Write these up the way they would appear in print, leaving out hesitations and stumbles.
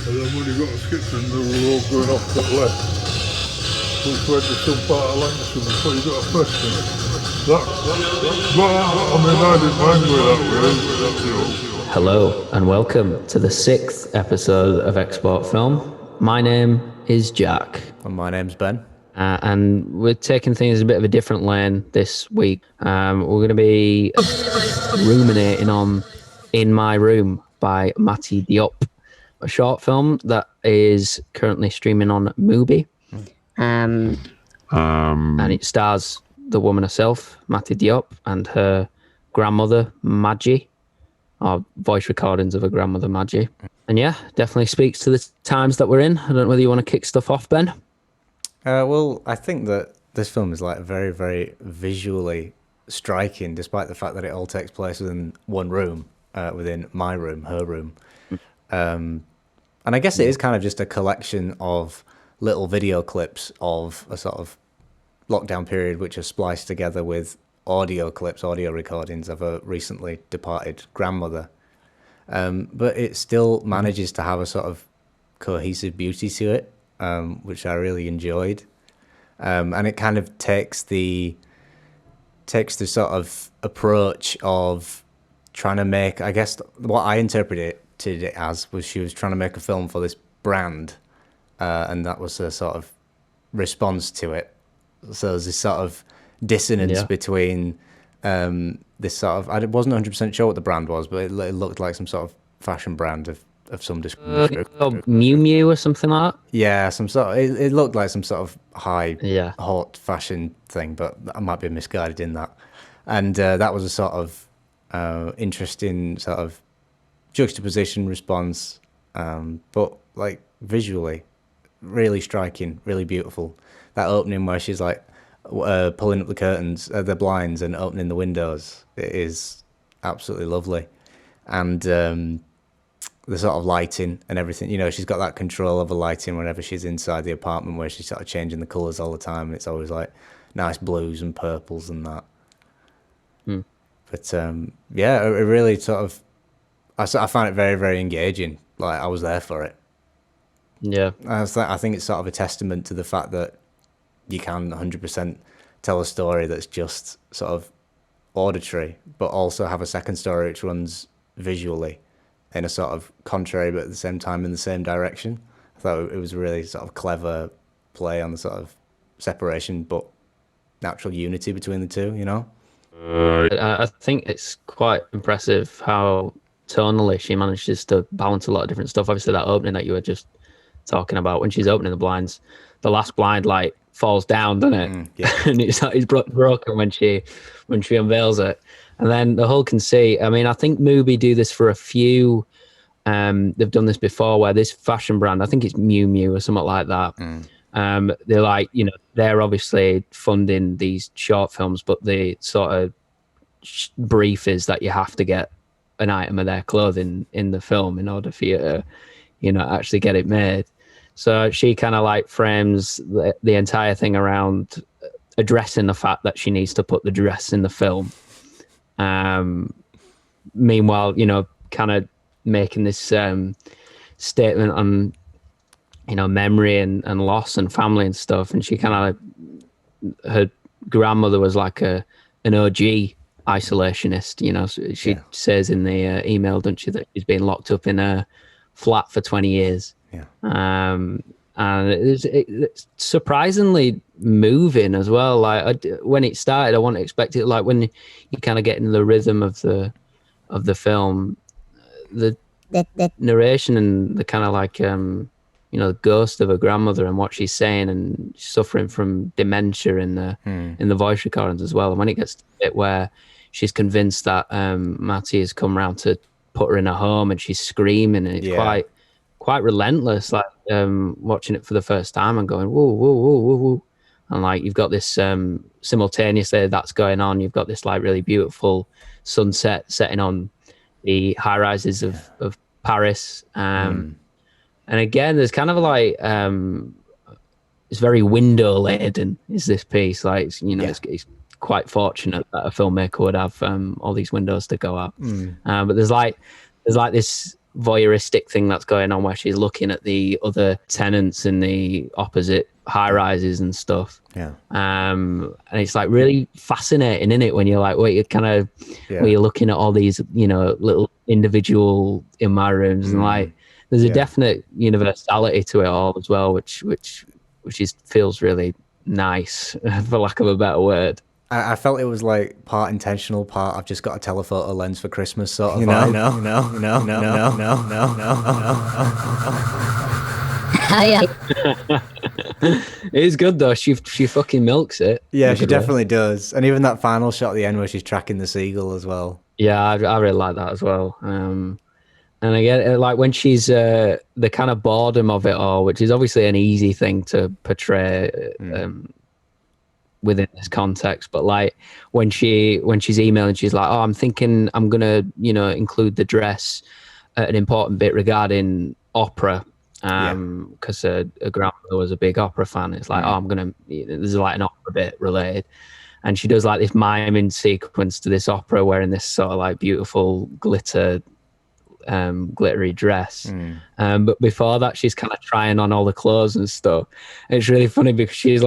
And then when you got to Skipton, they were all going off to the left, which went to some part of Lancashire before you got to Preston. I mean, I didn't mind going that way. Hello and welcome to the 6th episode of Export Film. My name is Jack. And my name's Ben. And we're taking things a bit of a different lane this week. We're going to be ruminating on In My Room by Mati Diop, a short film that is currently streaming on Mubi. And it stars the woman herself, Mati Diop, and her grandmother, Madji, or voice recordings of her grandmother, Madji. And yeah, definitely speaks to the times that we're in. I don't know whether you want to kick stuff off, Ben. Well, I think that this film is like very, very visually striking, despite the fact that it all takes place within one room, within my room, her room. And I guess it is kind of just a collection of little video clips of a sort of lockdown period, which are spliced together with audio clips, audio recordings of a recently departed grandmother. But it still manages to have a sort of cohesive beauty to it, which I really enjoyed. And it kind of takes the sort of approach of trying to make, I guess what I interpreted it as was she was trying to make a film for this brand, and that was a sort of response to it. So there's this sort of dissonance between this sort of, I wasn't 100% sure what the brand was, but it looked like some sort of fashion brand of some description. Miu Miu or something like that? Yeah, some sort of, it looked like some sort of high, hot fashion thing, but I might be misguided in that. And that was a sort of interesting sort of juxtaposition response, but like visually really striking, really beautiful. That opening where she's like pulling up the curtains, the blinds, and opening the windows, it is absolutely lovely. And the sort of lighting and everything, you know, she's got that control over lighting whenever she's inside the apartment, where she's sort of changing the colours all the time, and it's always like nice blues and purples and that. But yeah, it really sort of, I found it very, very engaging. Like, I was there for it. Yeah. I think it's sort of a testament to the fact that you can 100% tell a story that's just sort of auditory, but also have a second story which runs visually in a sort of contrary, but at the same time in the same direction. I thought it was a really sort of clever play on the sort of separation, but natural unity between the two, you know? I think it's quite impressive how tonally she manages to balance a lot of different stuff. Obviously, that opening that you were just talking about, when she's opening the blinds, the last blind light falls down, doesn't it? Yeah. And it's broken when she unveils it. And then the whole conceit, I mean, I think Mubi do this for a few, they've done this before, where this fashion brand, I think it's Miu Miu or something like that. They're like, you know, they're obviously funding these short films, but the sort of brief is that you have to get an item of their clothing in the film in order for you to, you know, actually get it made. So she kind of like frames the entire thing around addressing the fact that she needs to put the dress in the film. Meanwhile, you know, kind of making this statement on, you know, memory and loss and family and stuff. And she kind of, her grandmother was like an OG isolationist, you know. So she says in the email, doesn't she, that she's been locked up in a flat for 20 years. And it's surprisingly moving as well. Like, when it started, I wasn't expecting it. Like, when you kind of get in the rhythm of the film, the narration and the kind of like you know, the ghost of her grandmother and what she's saying, and suffering from dementia in the voice recordings as well. And when it gets to the bit where she's convinced that Mati has come round to put her in a home, and she's screaming, and it's quite relentless, like watching it for the first time and going, whoa, whoa, whoa, whoa, whoa. And like, you've got this simultaneously that's going on, you've got this like really beautiful sunset setting on the high rises of Paris. And again, there's kind of like, it's very window laden, is this piece. Like, you know, it's quite fortunate that a filmmaker would have all these windows to go out. But there's like this voyeuristic thing that's going on where she's looking at the other tenants in the opposite high rises and stuff. Yeah. And it's like really fascinating, isn't it? When you're like, wait, you're kind of, when you're looking at all these, you know, little individual in my rooms, and like, there's a definite universality to it all as well, which feels really nice, for lack of a better word. I felt it was like part intentional, part I've just got a telephoto lens for Christmas sort of vibe. It is good though. She fucking milks it. Yeah, she definitely does. And even that final shot at the end where she's tracking the seagull as well. Yeah, I really like that as well. And again, like when she's the kind of boredom of it all, which is obviously an easy thing to portray within this context, but like when she's emailing, she's like, oh, I'm thinking I'm gonna, you know, include the dress at an important bit regarding opera, because her grandmother was a big opera fan. It's like, oh, I'm gonna, there's like an opera bit related, and she does like this miming sequence to this opera wearing this sort of like beautiful glittery dress, but before that she's kind of trying on all the clothes and stuff, and it's really funny because she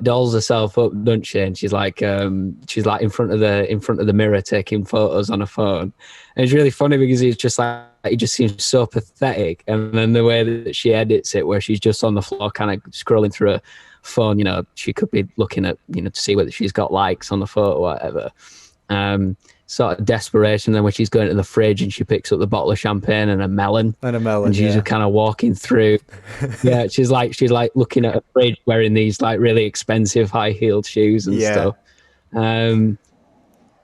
dolls herself up, doesn't she, and she's like in front of the mirror taking photos on her phone, and it's really funny because it's just like, it just seems so pathetic, and then the way that she edits it where she's just on the floor kind of scrolling through her phone, you know, she could be looking at, you know, to see whether she's got likes on the photo or whatever, sort of desperation. Then when she's going to the fridge and she picks up the bottle of champagne and a melon, and she's just kind of walking through. Yeah, she's like looking at a fridge wearing these like really expensive high-heeled shoes and stuff.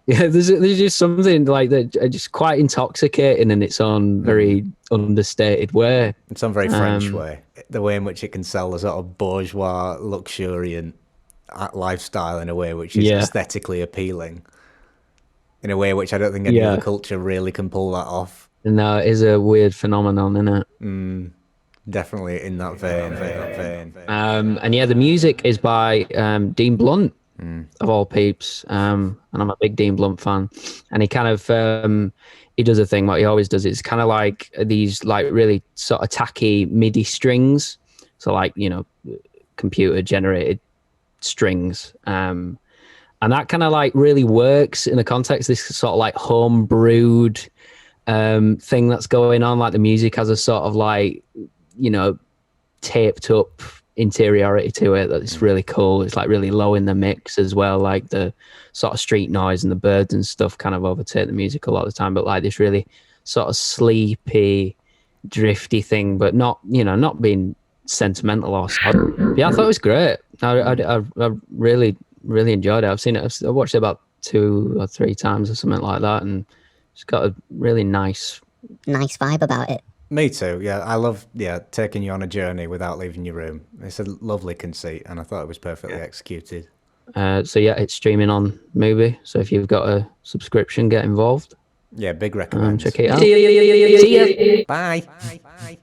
Yeah, there's just something like that, just quite intoxicating in its own very understated way. It's some very French way. The way in which it can sell a sort of bourgeois, luxuriant lifestyle in a way which is aesthetically appealing. In a way which I don't think any other culture really can pull that off. No, it is a weird phenomenon, isn't it? Definitely in that vein. And yeah, the music is by Dean Blunt, of all peeps. And I'm a big Dean Blunt fan. And he kind of he does a thing what he always does. It's kind of like these like really sort of tacky MIDI strings. So like, you know, computer generated strings. And that kind of like really works in the context, this sort of like home brewed thing that's going on. Like the music has a sort of like, you know, taped up interiority to it that's really cool. It's like really low in the mix as well. Like the sort of street noise and the birds and stuff kind of overtake the music a lot of the time, but like this really sort of sleepy, drifty thing, but not, you know, not being sentimental or sad. Yeah, I thought it was great. I really enjoyed it. I've watched it about 2 or 3 times or something like that, and it's got a really nice vibe about it. Me too. Yeah, I love taking you on a journey without leaving your room. It's a lovely conceit, and I thought it was perfectly executed. So yeah, it's streaming on Mubi. So if you've got a subscription, get involved. Yeah, big recommend. Check it out. See ya. Bye.